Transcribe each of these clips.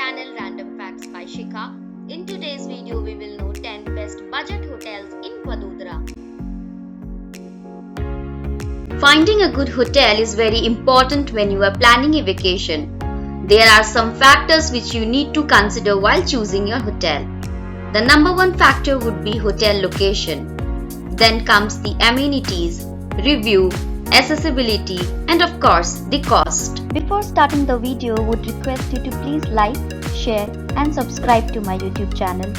channel Random Facts by Shikha. In today's video, we will know 10 best budget hotels in Vadodara. Finding a good hotel is very important when you are planning a vacation. There are some factors which you need to consider while choosing your hotel. The number one factor would be hotel location. Then comes the amenities, review, accessibility, and of course the cost. Before starting the video, would request you to please like, share and subscribe to my YouTube channel.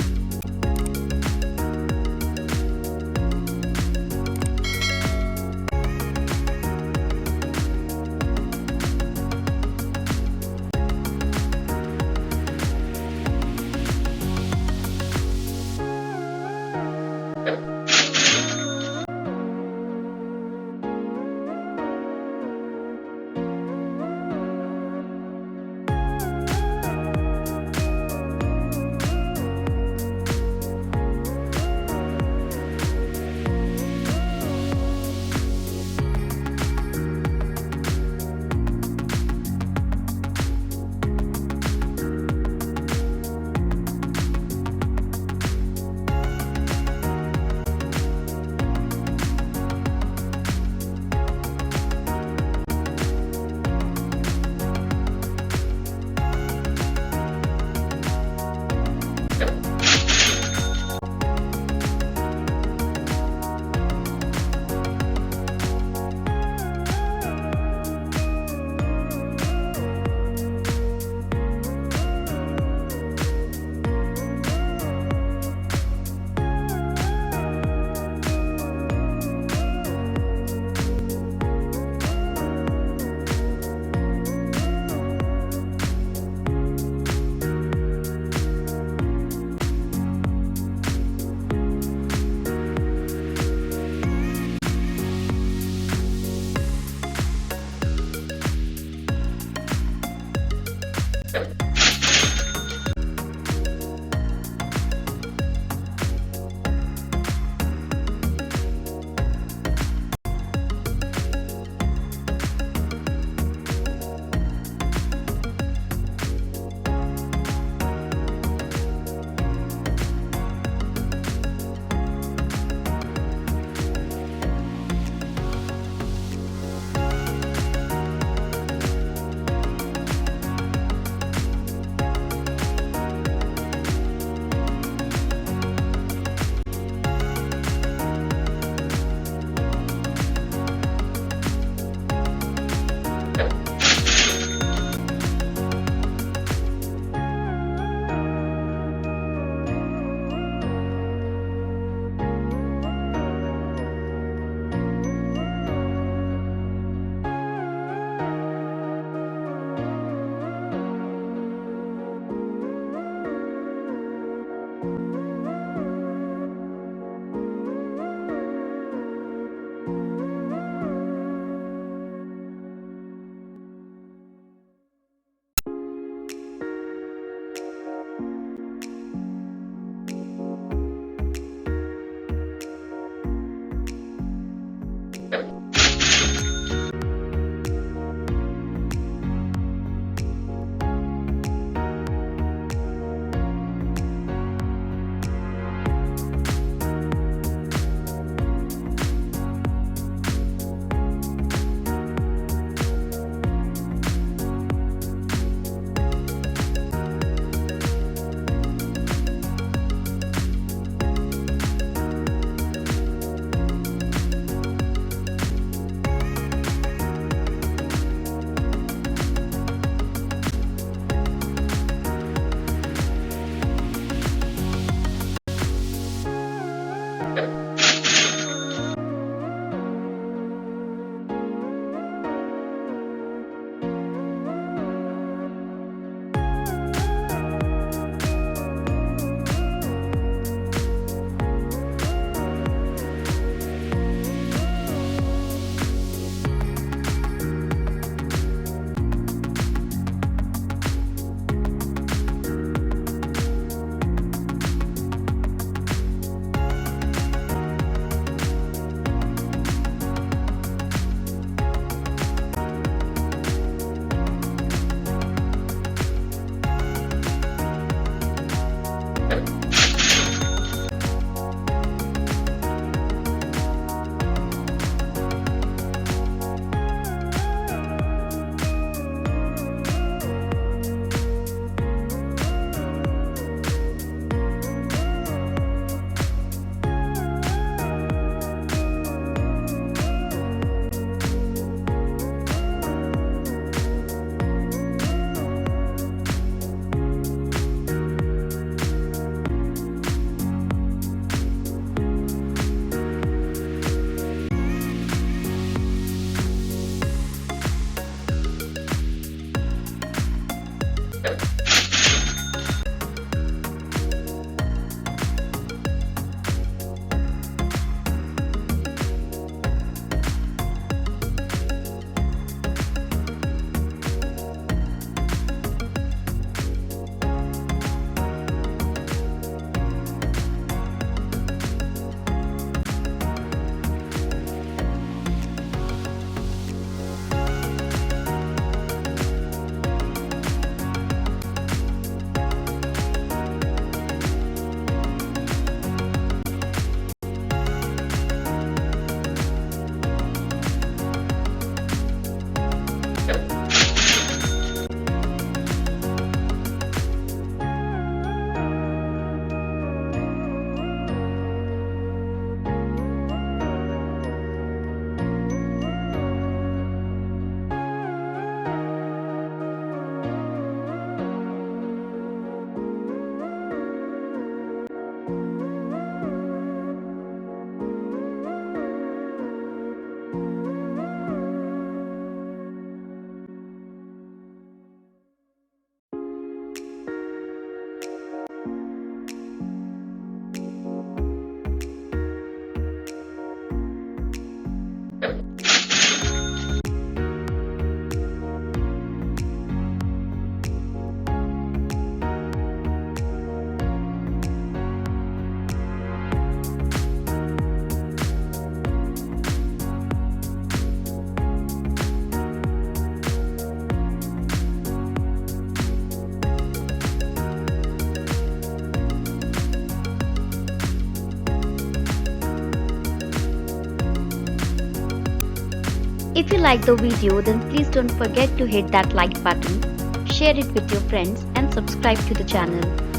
If you like the video, then please don't forget to hit that like button, share it with your friends and subscribe to the channel.